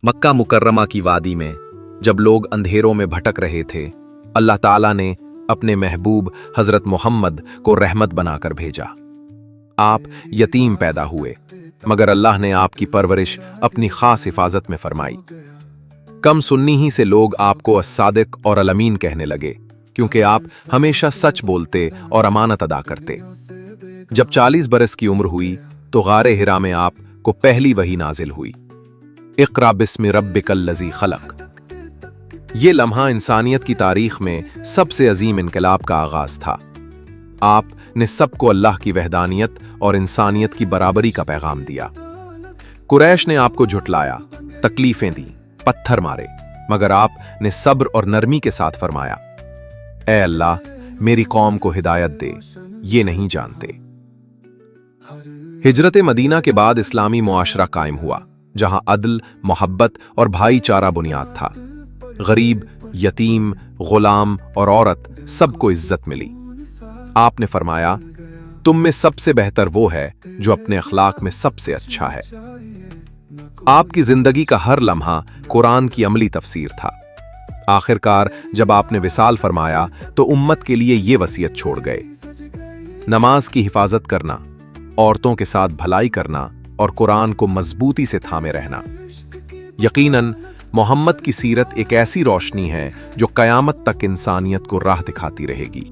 मक्का मुकर्रमा की वादी में जब लोग अंधेरों में भटक रहे थे, अल्लाह ताला ने अपने महबूब हजरत मोहम्मद को रहमत बनाकर भेजा। आप यतीम पैदा हुए, मगर अल्लाह ने आपकी परवरिश अपनी खास हिफाजत में फरमाई। कम सुन्नी ही से लोग आपको अस्सादिक और अलमीन कहने लगे, क्योंकि आप हमेशा सच बोलते और अमानत अदा करते। जब 40 बरस की उम्र हुई तो गारे हिरा में आपको पहली वही नाजिल हुई, इक़रा बिस्मि रब्बिकल्लज़ी खलक। ये लम्हा इंसानियत की तारीख में सबसे अजीम इनकलाब का आगाज था। आपने सबको अल्लाह की वहदानियत और इंसानियत की बराबरी का पैगाम दिया। कुरैश ने आपको झुटलाया, तकलीफें दी, पत्थर मारे, मगर आपने सब्र और नरमी के साथ फरमाया, ऐ अल्लाह, मेरी कौम को हिदायत दे, ये नहीं जानते। हिजरत मदीना के बाद इस्लामी मुआशरा कायम हुआ, जहां अदल, मोहब्बत और भाईचारा बुनियाद था। गरीब, यतीम, गुलाम और औरत सबको इज्जत मिली। आपने फरमाया, तुम में सबसे बेहतर वो है जो अपने अखलाक में सबसे अच्छा है। आपकी जिंदगी का हर लम्हा कुरान की अमली तफसीर था। आखिरकार जब आपने विसाल फरमाया तो उम्मत के लिए ये वसीयत छोड़ गए, नमाज की हिफाजत करना, औरतों के साथ भलाई करना और कुरान को मजबूती से थामे रहना। यकीनन मोहम्मद की सीरत एक ऐसी रोशनी है जो कयामत तक इंसानियत को राह दिखाती रहेगी।